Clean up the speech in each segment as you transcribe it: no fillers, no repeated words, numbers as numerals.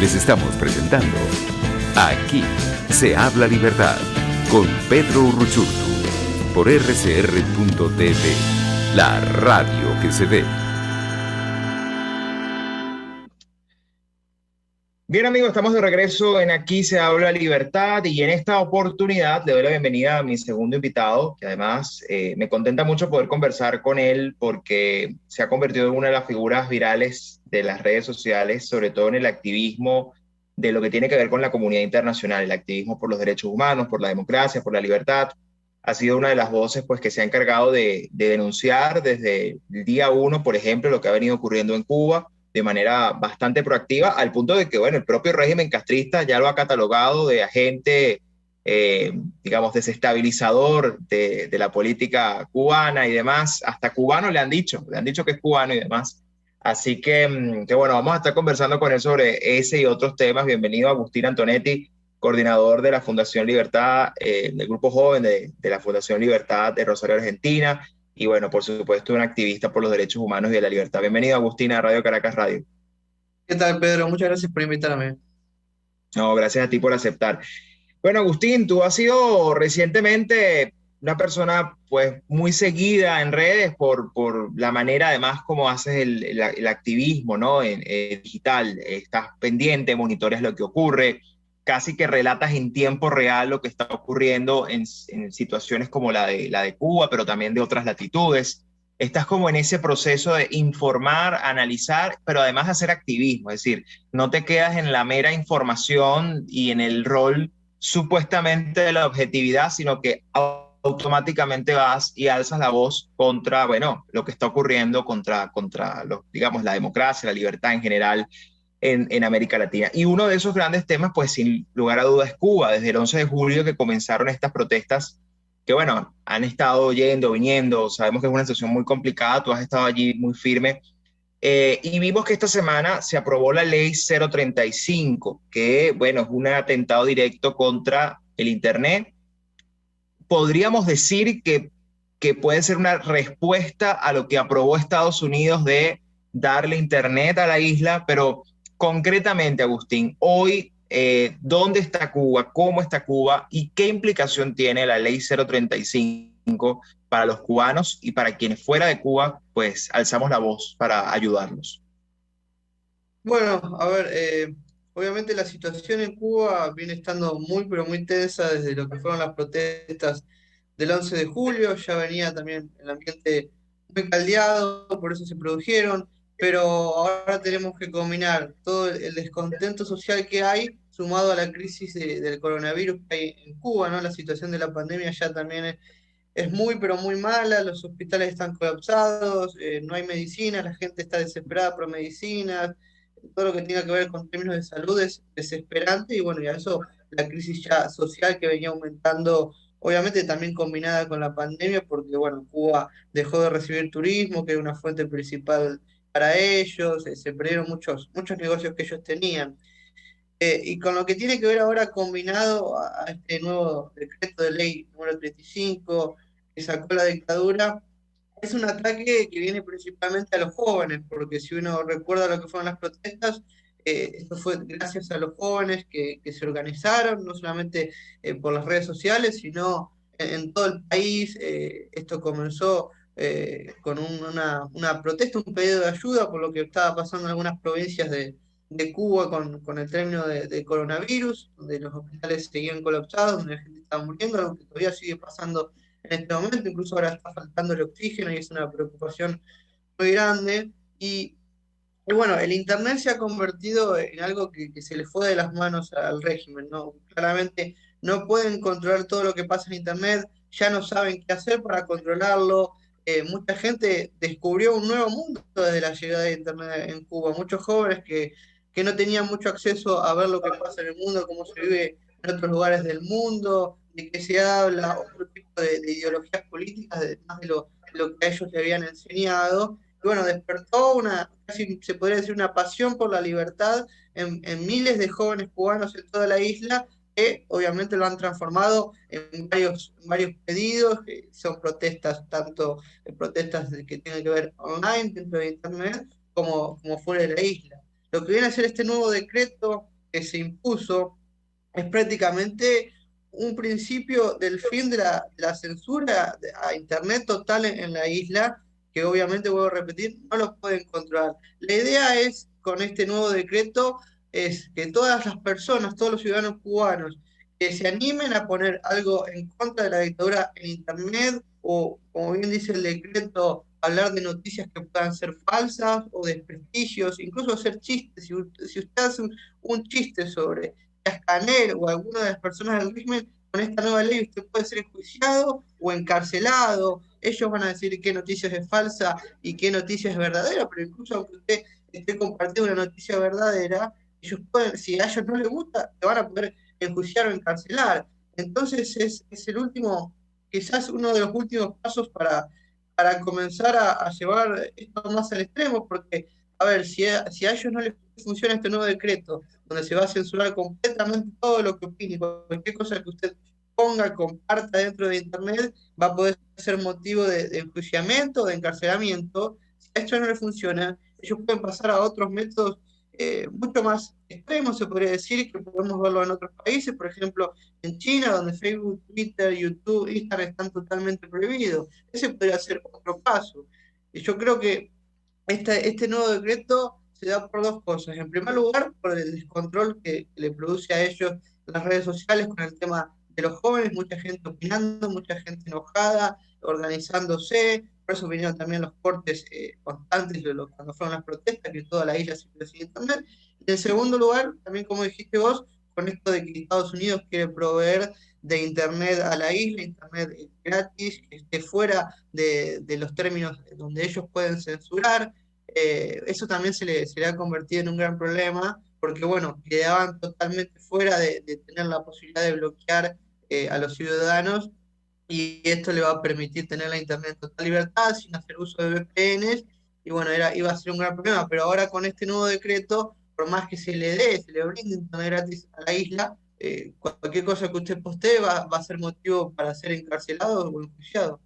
Les estamos presentando Aquí se habla libertad con Pedro Urruchurtu por rcr.tv, la radio que se ve. Bien amigos, estamos de regreso en Aquí se habla libertad y en esta oportunidad le doy la bienvenida a mi segundo invitado, que además me contenta mucho poder conversar con él porque se ha convertido en una de las figuras virales de las redes sociales, sobre todo en el activismo de lo que tiene que ver con la comunidad internacional, el activismo por los derechos humanos, por la democracia, por la libertad. Ha sido una de las voces pues, que se ha encargado de denunciar desde el día uno, por ejemplo, lo que ha venido ocurriendo en Cuba de manera bastante proactiva, al punto de que, bueno, el propio régimen castrista ya lo ha catalogado de agente, digamos, desestabilizador de la política cubana y demás. Hasta cubano le han dicho que es cubano y demás. Así que bueno, vamos a estar conversando con él sobre ese y otros temas. Bienvenido Agustín Antonetti, coordinador de la Fundación Libertad, del Grupo Joven de la Fundación Libertad de Rosario, Argentina. Y bueno, por supuesto, un activista por los derechos humanos y de la libertad. Bienvenido, Agustín, a Radio Caracas Radio. ¿Qué tal, Pedro? Muchas gracias por invitarme. No, gracias a ti por aceptar. Bueno, Agustín, tú has sido recientemente una persona pues muy seguida en redes por la manera además como haces el activismo, ¿no? En digital, estás pendiente, monitoreas lo que ocurre, casi que relatas en tiempo real lo que está ocurriendo en situaciones como la de Cuba, pero también de otras latitudes. Estás como en ese proceso de informar, analizar, pero además hacer activismo, es decir, no te quedas en la mera información y en el rol supuestamente de la objetividad, sino que automáticamente vas y alzas la voz contra, bueno, lo que está ocurriendo contra los, digamos, la democracia, la libertad en general en América Latina. Y uno de esos grandes temas, pues sin lugar a dudas, es Cuba. Desde el 11 de julio que comenzaron estas protestas, que bueno, han estado yendo, viniendo, sabemos que es una situación muy complicada, tú has estado allí muy firme. Y vimos que esta semana se aprobó la ley 035, que bueno, es un atentado directo contra el Internet. Podríamos decir que puede ser una respuesta a lo que aprobó Estados Unidos de darle Internet a la isla, pero concretamente, Agustín, hoy, ¿dónde está Cuba? ¿Cómo está Cuba? ¿Y qué implicación tiene la ley 035 para los cubanos y para quienes fuera de Cuba, pues alzamos la voz para ayudarlos? Bueno, a ver, obviamente la situación en Cuba viene estando muy, pero muy tensa desde lo que fueron las protestas del 11 de julio. Ya venía también el ambiente muy caldeado, por eso se produjeron, pero ahora tenemos que combinar todo el descontento social que hay, sumado a la crisis del coronavirus que hay en Cuba, ¿no? La situación de la pandemia ya también es muy, pero muy mala, los hospitales están colapsados, no hay medicinas, la gente está desesperada por medicinas, todo lo que tenga que ver con términos de salud es desesperante y bueno, y a eso la crisis ya social que venía aumentando, obviamente también combinada con la pandemia, porque bueno, Cuba dejó de recibir turismo, que era una fuente principal para ellos, se perdieron muchos negocios que ellos tenían. Y con lo que tiene que ver ahora combinado a este nuevo decreto de ley número 35 que sacó la dictadura, es un ataque que viene principalmente a los jóvenes, porque si uno recuerda lo que fueron las protestas, esto fue gracias a los jóvenes que se organizaron, no solamente por las redes sociales, sino en todo el país. Esto comenzó con una protesta, un pedido de ayuda por lo que estaba pasando en algunas provincias de Cuba con el término de coronavirus, donde los hospitales seguían colapsados, donde la gente estaba muriendo, algo que todavía sigue pasando en este momento, incluso ahora está faltando el oxígeno y es una preocupación muy grande. Y bueno, el Internet se ha convertido en algo que se le fue de las manos al régimen, ¿no? Claramente no pueden controlar todo lo que pasa en Internet, ya no saben qué hacer para controlarlo. Mucha gente descubrió un nuevo mundo desde la llegada de Internet en Cuba, muchos jóvenes que no tenían mucho acceso a ver lo que pasa en el mundo, cómo se vive en otros lugares del mundo, de qué se habla, otro tipo de ideologías políticas, más de lo que a ellos le habían enseñado. Y bueno, despertó casi se podría decir, una pasión por la libertad en miles de jóvenes cubanos en toda la isla, que obviamente lo han transformado en varios pedidos, que son protestas, tanto protestas que tienen que ver online, dentro de Internet, como fuera de la isla. Lo que viene a ser este nuevo decreto que se impuso es prácticamente un principio del fin de la censura a Internet total en la isla, que obviamente, vuelvo a repetir, no lo pueden controlar. La idea es, con este nuevo decreto, es que todas las personas, todos los ciudadanos cubanos, que se animen a poner algo en contra de la dictadura en Internet, o, como bien dice el decreto, hablar de noticias que puedan ser falsas o desprestigios, incluso hacer chistes. Si usted hace un chiste sobre Canel o alguna de las personas del régimen, con esta nueva ley usted puede ser enjuiciado o encarcelado. Ellos van a decir qué noticia es falsa y qué noticia es verdadera, pero incluso aunque usted esté compartiendo una noticia verdadera, ellos pueden, si a ellos no les gusta, te van a poder enjuiciar o encarcelar. Entonces es el último, quizás uno de los últimos pasos para comenzar a llevar esto más al extremo, porque, a ver, si a ellos no les funciona este nuevo decreto, donde se va a censurar completamente todo lo que opine, cualquier cosa que usted ponga, comparta dentro de Internet, va a poder ser motivo de enjuiciamiento, de encarcelamiento. Si a esto no le funciona, ellos pueden pasar a otros métodos mucho más extremos, se podría decir, que podemos verlo en otros países, por ejemplo, en China, donde Facebook, Twitter, YouTube, Instagram están totalmente prohibidos. Ese podría ser otro paso. Y yo creo que este nuevo decreto se da por dos cosas. En primer lugar, por el descontrol que le produce a ellos las redes sociales con el tema de los jóvenes, mucha gente opinando, mucha gente enojada, organizándose. Por eso vinieron también los cortes constantes cuando fueron las protestas, que toda la isla se quedó sin internet. Y en segundo lugar, también como dijiste vos, con esto de que Estados Unidos quiere proveer de internet a la isla, internet gratis, que esté fuera de los términos donde ellos pueden censurar. Eso también se le ha convertido en un gran problema, porque bueno, quedaban totalmente fuera de tener la posibilidad de bloquear a los ciudadanos, y esto le va a permitir tener la internet en total libertad, sin hacer uso de VPNs, y bueno, iba a ser un gran problema, pero ahora con este nuevo decreto, por más que se le brinde internet gratis a la isla, cualquier cosa que usted postee va a ser motivo para ser encarcelado o enjuiciado.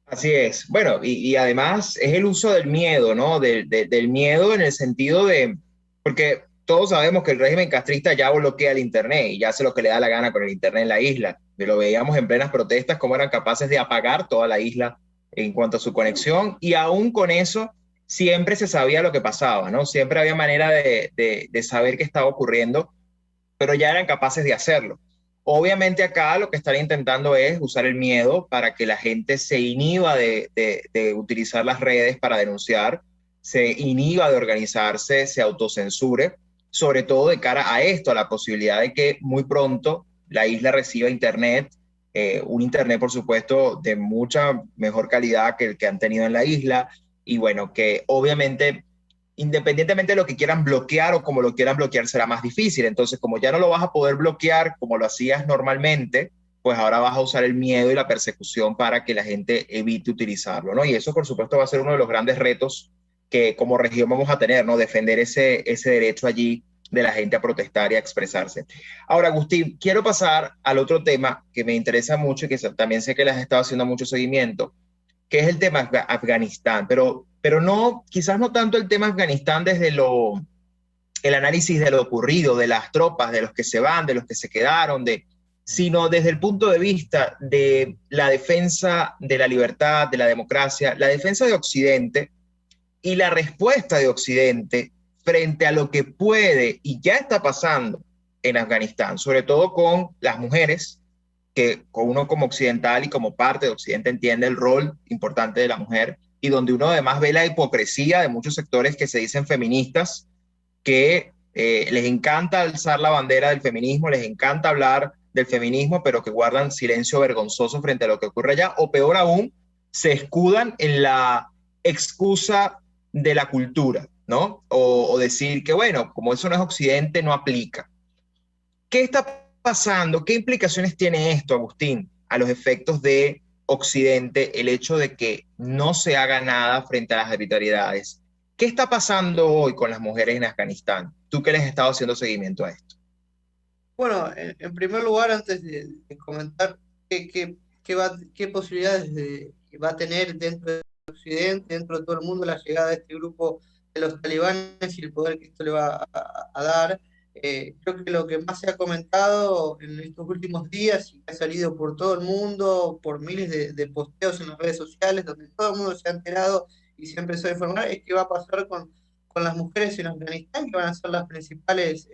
Así es. Bueno, y además es el uso del miedo, ¿no? Del miedo en el sentido de, porque todos sabemos que el régimen castrista ya bloquea el Internet y ya hace lo que le da la gana con el Internet en la isla. Lo veíamos en plenas protestas, cómo eran capaces de apagar toda la isla en cuanto a su conexión, y aún con eso siempre se sabía lo que pasaba, ¿no? Siempre había manera de saber qué estaba ocurriendo, pero ya eran capaces de hacerlo. Obviamente acá lo que están intentando es usar el miedo para que la gente se inhiba de utilizar las redes para denunciar, se inhiba de organizarse, se autocensure, sobre todo de cara a esto, a la posibilidad de que muy pronto la isla reciba internet, un internet por supuesto de mucha mejor calidad que el que han tenido en la isla, y bueno, que obviamente independientemente de lo que quieran bloquear o como lo quieran bloquear, será más difícil. Entonces, como ya no lo vas a poder bloquear como lo hacías normalmente, pues ahora vas a usar el miedo y la persecución para que la gente evite utilizarlo, ¿no? Y eso, por supuesto, va a ser uno de los grandes retos que como región vamos a tener, ¿no? Defender ese derecho allí de la gente a protestar y a expresarse. Ahora, Agustín, quiero pasar al otro tema que me interesa mucho y que también sé que les has estado haciendo mucho seguimiento, que es el tema Afganistán, pero no, quizás no tanto el tema Afganistán desde el análisis de lo ocurrido, de las tropas, de los que se van, de los que se quedaron, sino desde el punto de vista de la defensa de la libertad, de la democracia, la defensa de Occidente y la respuesta de Occidente frente a lo que puede y ya está pasando en Afganistán, sobre todo con las mujeres, que uno como occidental y como parte de Occidente entiende el rol importante de la mujer, y donde uno además ve la hipocresía de muchos sectores que se dicen feministas, que les encanta alzar la bandera del feminismo, les encanta hablar del feminismo, pero que guardan silencio vergonzoso frente a lo que ocurre allá, o peor aún, se escudan en la excusa de la cultura, ¿no? O decir que, bueno, como eso no es Occidente, no aplica. ¿Qué está pasando? ¿Qué implicaciones tiene esto, Agustín, a los efectos de Occidente, el hecho de que no se haga nada frente a las arbitrariedades? ¿Qué está pasando hoy con las mujeres en Afganistán? Tú que les has estado haciendo seguimiento a esto. Bueno, en primer lugar, antes de comentar qué posibilidades va a tener dentro de Occidente, dentro de todo el mundo, la llegada de este grupo de los talibanes y el poder que esto le va a dar. Creo que lo que más se ha comentado en estos últimos días y que ha salido por todo el mundo, por miles de posteos en las redes sociales, donde todo el mundo se ha enterado y se empezó a informar, es qué va a pasar con las mujeres en Afganistán, que van a ser las principales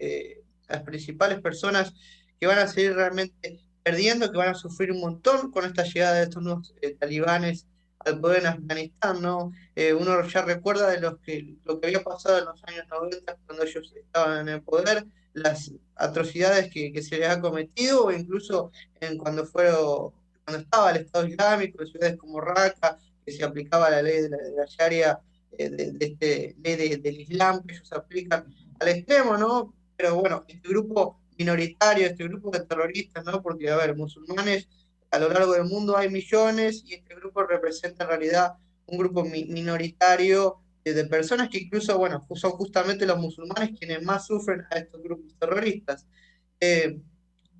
personas que van a seguir realmente perdiendo, que van a sufrir un montón con esta llegada de estos nuevos talibanes al poder en Afganistán, ¿no? Uno ya recuerda de lo que había pasado en los años 90 cuando ellos estaban en el poder, las atrocidades que se les ha cometido, o incluso cuando estaba el Estado Islámico en ciudades como Raqqa, que se aplicaba la ley de la Sharia, del Islam que ellos aplican al extremo, ¿no? Pero bueno, este grupo minoritario, este grupo de terroristas, ¿no? Porque, a ver, musulmanes a lo largo del mundo hay millones y este grupo representa en realidad un grupo minoritario de personas que incluso, bueno, son justamente los musulmanes quienes más sufren a estos grupos terroristas. Eh,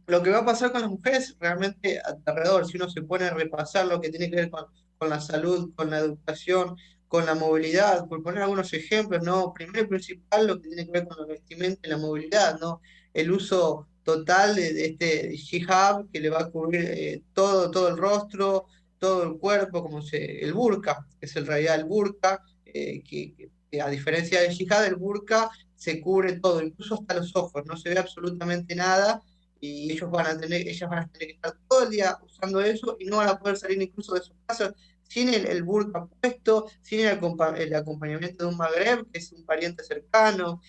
lo que va a pasar con las mujeres es realmente aterrador. Si uno se pone a repasar lo que tiene que ver con la salud, con la educación, con la movilidad, por poner algunos ejemplos, ¿no? Primero y principal, lo que tiene que ver con la vestimenta y la movilidad, ¿no? El uso total de este hijab que le va a cubrir todo el rostro, todo el cuerpo, el burka, que es en realidad el burka, que a diferencia del hijab, el burka se cubre todo, incluso hasta los ojos, no se ve absolutamente nada y ellas van a tener que estar todo el día usando eso y no van a poder salir incluso de sus casas sin el burka puesto, sin el acompañamiento de un magreb, que es un pariente cercano.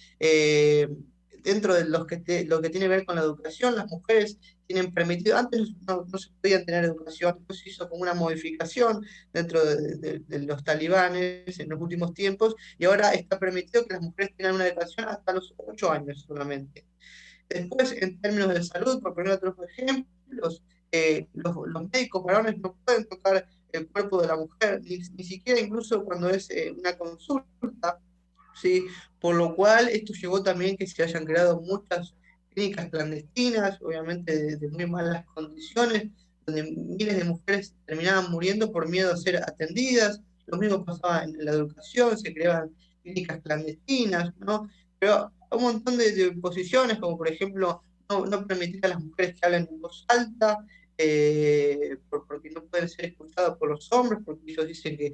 Dentro de lo que tiene que ver con la educación, las mujeres tienen permitido, antes no se podían tener educación, después se hizo como una modificación dentro de los talibanes en los últimos tiempos, y ahora está permitido que las mujeres tengan una educación hasta los 8 años solamente. Después, en términos de salud, por poner otros ejemplos, los médicos varones no pueden tocar el cuerpo de la mujer, ni siquiera incluso cuando es una consulta, ¿sí? Por lo cual esto llevó también que se hayan creado muchas clínicas clandestinas, obviamente de muy malas condiciones, donde miles de mujeres terminaban muriendo por miedo a ser atendidas. Lo mismo pasaba en la educación, se creaban clínicas clandestinas, ¿no? Pero un montón de posiciones, como por ejemplo no permitir a las mujeres que hablen en voz alta, porque no pueden ser escuchados por los hombres, porque ellos dicen que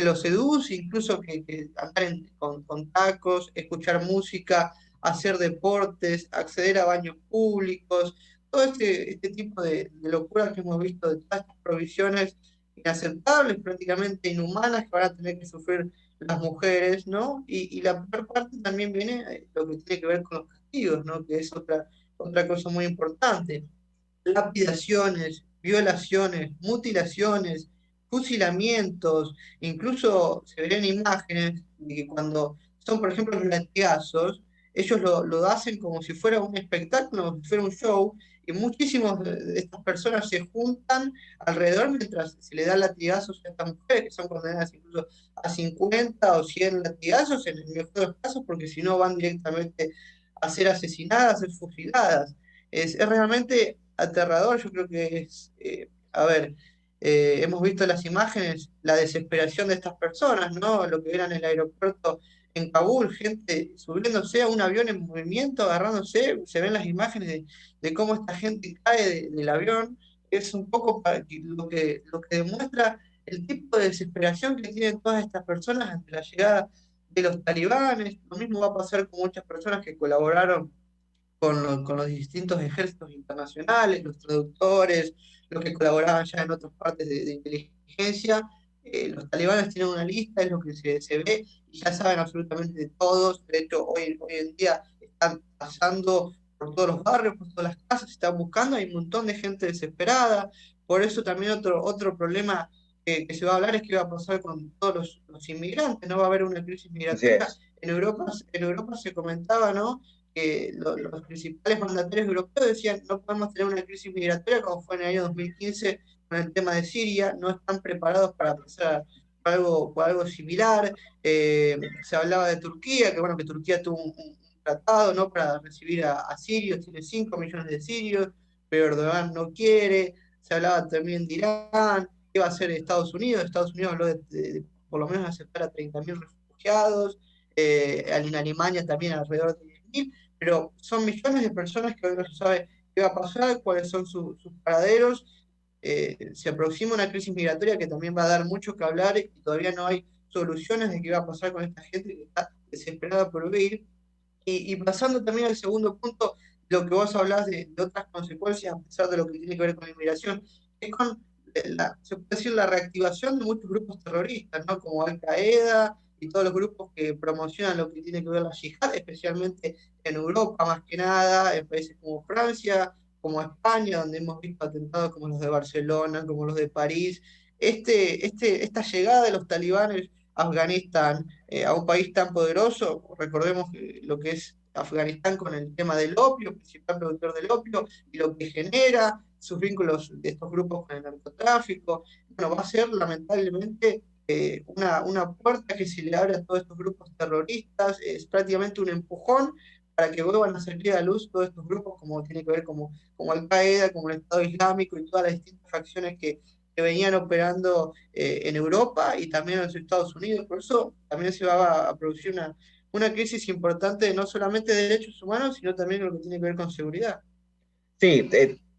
los seduce, incluso que andar con tacos, escuchar música, hacer deportes, acceder a baños públicos, todo este tipo de locuras que hemos visto, de todas estas provisiones inaceptables, prácticamente inhumanas, que van a tener que sufrir las mujeres, ¿no? Y la peor parte también viene lo que tiene que ver con los castigos, ¿no? Que es otra cosa muy importante. Lapidaciones, violaciones, mutilaciones, fusilamientos, incluso se ven imágenes de que cuando son, por ejemplo, los latigazos, ellos lo hacen como si fuera un espectáculo, como si fuera un show, y muchísimas de estas personas se juntan alrededor mientras se le da latigazos a estas mujeres, que son condenadas incluso a 50 o 100 latigazos en el mejor de los casos, porque si no van directamente a ser asesinadas, a ser fusiladas. Es realmente aterrador, yo creo que a ver, hemos visto las imágenes, la desesperación de estas personas, ¿no? Lo que era en el aeropuerto en Kabul, gente subiéndose a un avión en movimiento, agarrándose, se ven las imágenes de cómo esta gente cae del avión, es un poco lo que demuestra el tipo de desesperación que tienen todas estas personas ante la llegada de los talibanes. Lo mismo va a pasar con muchas personas que colaboraron con los distintos ejércitos internacionales, los traductores, los que colaboraban ya en otras partes de inteligencia. Los talibanes tienen una lista, es lo que se ve, y ya saben absolutamente de todos. De hecho, hoy en día están pasando por todos los barrios, por todas las casas, están buscando, hay un montón de gente desesperada. Por eso también otro problema que se va a hablar es qué va a pasar con todos los inmigrantes, no va a haber una crisis Así migratoria. es. En Europa se comentaba, ¿no? Que los principales mandatarios europeos decían no podemos tener una crisis migratoria como fue en el año 2015 con el tema de Siria, no están preparados para pasar por algo similar. Se hablaba de Turquía, que bueno, que Turquía tuvo un tratado, ¿no? Para recibir a sirios, tiene 5 millones de sirios, pero Erdogan no quiere. Se hablaba también de Irán, qué iba a hacer Estados Unidos habló de por lo menos aceptar a 30.000 refugiados. en Alemania también alrededor de 10.000, pero son millones de personas que hoy no se sabe qué va a pasar, cuáles son sus paraderos. Se aproxima una crisis migratoria que también va a dar mucho que hablar y todavía no hay soluciones de qué va a pasar con esta gente que está desesperada por huir. Y pasando también al segundo punto, lo que vos hablás de otras consecuencias, a pesar de lo que tiene que ver con la inmigración, es con se puede decir, la reactivación de muchos grupos terroristas, ¿no? Como Al-Qaeda y todos los grupos que promocionan lo que tiene que ver la yihad, especialmente en Europa más que nada, en países como Francia, como España, donde hemos visto atentados como los de Barcelona, como los de París. Esta llegada de los talibanes a Afganistán, a un país tan poderoso, recordemos lo que es Afganistán con el tema del opio, principal productor del opio, y lo que genera, sus vínculos de estos grupos con el narcotráfico, bueno, va a ser lamentablemente una puerta que se le abre a todos estos grupos terroristas, es prácticamente un empujón para que vuelvan a salir a la luz todos estos grupos, como tiene que ver como Al-Qaeda, como el Estado Islámico y todas las distintas facciones que venían operando en Europa y también en los Estados Unidos. Por eso también se va a producir una crisis importante, no solamente de derechos humanos, sino también lo que tiene que ver con seguridad. Sí,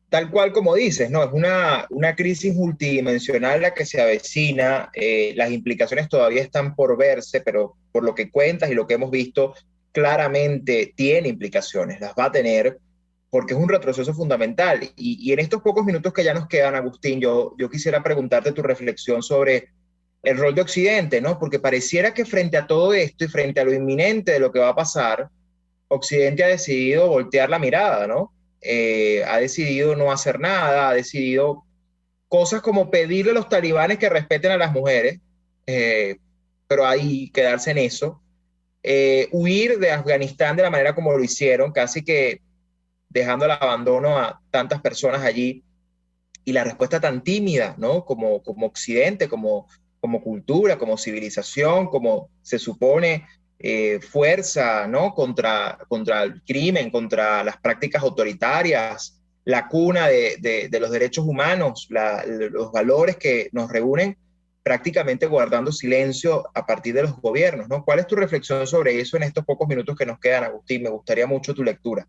tal cual como dices, ¿no? Es una crisis multidimensional la que se avecina. Las implicaciones todavía están por verse, pero por lo que cuentas y lo que hemos visto, claramente tiene implicaciones, las va a tener, porque es un retroceso fundamental. Y en estos pocos minutos que ya nos quedan, Agustín, yo quisiera preguntarte tu reflexión sobre el rol de Occidente, ¿no? Porque pareciera que frente a todo esto y frente a lo inminente de lo que va a pasar, Occidente ha decidido voltear la mirada, ¿no? Ha decidido no hacer nada, ha decidido cosas como pedirle a los talibanes que respeten a las mujeres, eh, pero ahí quedarse en eso, huir de Afganistán de la manera como lo hicieron, casi que dejando al abandono a tantas personas allí, y la respuesta tan tímida, ¿no? Como Occidente, como cultura, como civilización, como se supone fuerza, ¿no? Contra el crimen, contra las prácticas autoritarias, la cuna de los derechos humanos, los valores que nos reúnen, prácticamente guardando silencio a partir de los gobiernos, ¿no? ¿Cuál es tu reflexión sobre eso en estos pocos minutos que nos quedan, Agustín? Me gustaría mucho tu lectura.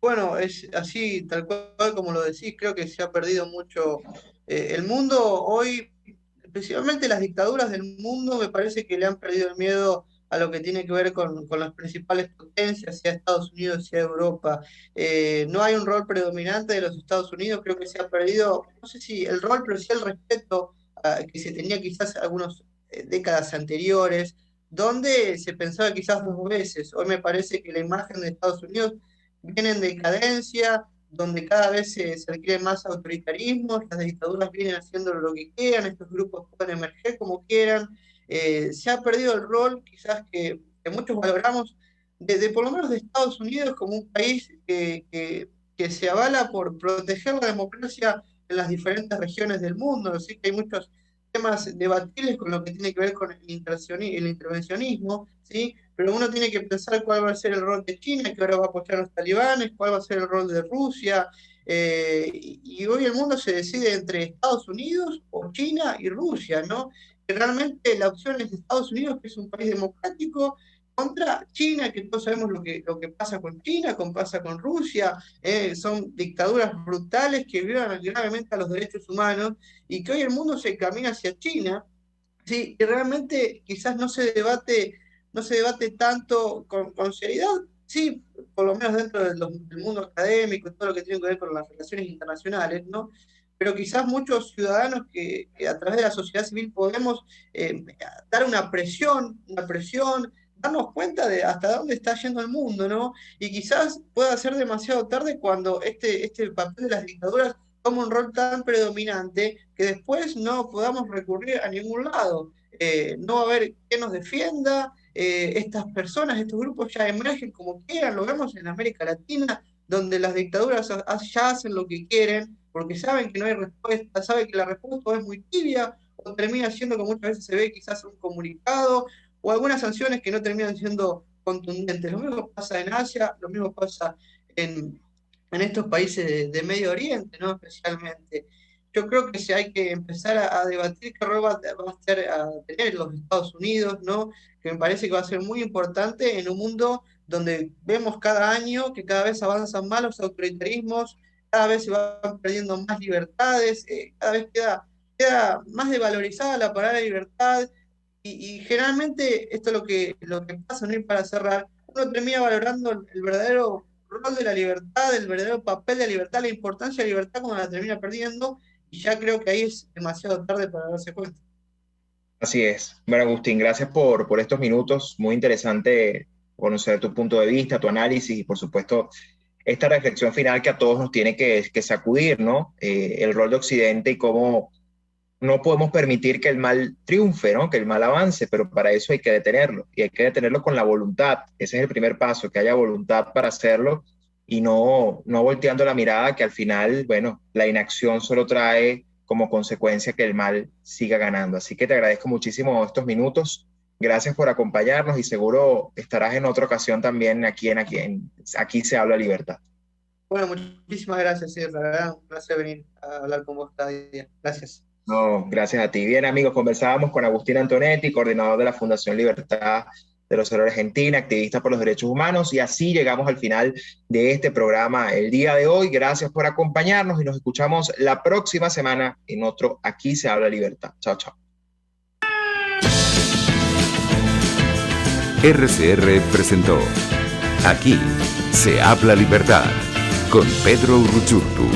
Bueno, es así, tal cual como lo decís, creo que se ha perdido mucho. El mundo hoy, especialmente las dictaduras del mundo, me parece que le han perdido el miedo a lo que tiene que ver con las principales potencias, sea Estados Unidos, sea Europa. No hay un rol predominante de los Estados Unidos, creo que se ha perdido, no sé si el rol, pero sí el respeto que se tenía quizás algunas décadas anteriores, donde se pensaba quizás dos veces. Hoy me parece que la imagen de Estados Unidos viene en decadencia, donde cada vez se adquiere más autoritarismo, las dictaduras vienen haciendo lo que quieran, estos grupos pueden emerger como quieran. Se ha perdido el rol quizás que muchos valoramos de por lo menos de Estados Unidos como un país que se avala por proteger la democracia en las diferentes regiones del mundo, así que hay muchos temas debatibles con lo que tiene que ver con el intervencionismo, ¿sí? Pero uno tiene que pensar cuál va a ser el rol de China, que ahora va a apoyar a los talibanes, cuál va a ser el rol de Rusia, y hoy el mundo se decide entre Estados Unidos o China y Rusia, ¿no? Que realmente la opción es Estados Unidos, que es un país democrático, contra China, que todos sabemos lo que pasa con China, pasa con Rusia, son dictaduras brutales que violan gravemente a los derechos humanos, y que hoy el mundo se camina hacia China, ¿sí? Y realmente quizás no se debate tanto con seriedad, sí, por lo menos dentro del mundo académico y todo lo que tiene que ver con las relaciones internacionales, ¿no? Pero quizás muchos ciudadanos que a través de la sociedad civil podemos dar una presión, darnos cuenta de hasta dónde está yendo el mundo, ¿no? Y quizás pueda ser demasiado tarde cuando este papel de las dictaduras toma un rol tan predominante que después no podamos recurrir a ningún lado. No va a haber quien nos defienda, estas personas, estos grupos ya emergen como quieran, lo vemos en América Latina, donde las dictaduras ya hacen lo que quieren, porque saben que no hay respuesta, saben que la respuesta es muy tibia, o termina siendo, como muchas veces se ve, quizás un comunicado, o algunas sanciones que no terminan siendo contundentes. Lo mismo pasa en Asia, lo mismo pasa en estos países de Medio Oriente, ¿no? Especialmente. yo creo que hay que empezar a debatir qué rol va a tener los Estados Unidos, ¿no? Que me parece que va a ser muy importante en un mundo donde vemos cada año que cada vez avanzan más los autoritarismos, cada vez se van perdiendo más libertades, cada vez queda más devalorizada la palabra libertad, y generalmente esto es lo que pasa, ¿no? Y para cerrar, uno termina valorando el verdadero rol de la libertad, el verdadero papel de la libertad, la importancia de la libertad cuando la termina perdiendo, y ya creo que ahí es demasiado tarde para darse cuenta. Así es. Bueno, Agustín, gracias por estos minutos. Muy interesante conocer tu punto de vista, tu análisis y, por supuesto, esta reflexión final que a todos nos tiene que sacudir, ¿no? El rol de Occidente y cómo no podemos permitir que el mal triunfe, ¿no? Que el mal avance, pero para eso hay que detenerlo, y hay que detenerlo con la voluntad. Ese es el primer paso, que haya voluntad para hacerlo y no volteando la mirada, que al final, bueno, la inacción solo trae como consecuencia que el mal siga ganando. Así que te agradezco muchísimo estos minutos. Gracias por acompañarnos y seguro estarás en otra ocasión también aquí se habla libertad. Bueno, muchísimas gracias, sí, la verdad, un placer venir a hablar con vos cada día. Gracias. No, gracias a ti. Bien, amigos, conversábamos con Agustín Antonetti, coordinador de la Fundación Libertad de Rosario, Argentina, activista por los derechos humanos, y así llegamos al final de este programa el día de hoy. Gracias por acompañarnos y nos escuchamos la próxima semana en otro Aquí se habla libertad. Chao, chao. RCR presentó Aquí se habla libertad con Pedro Urruchurtu.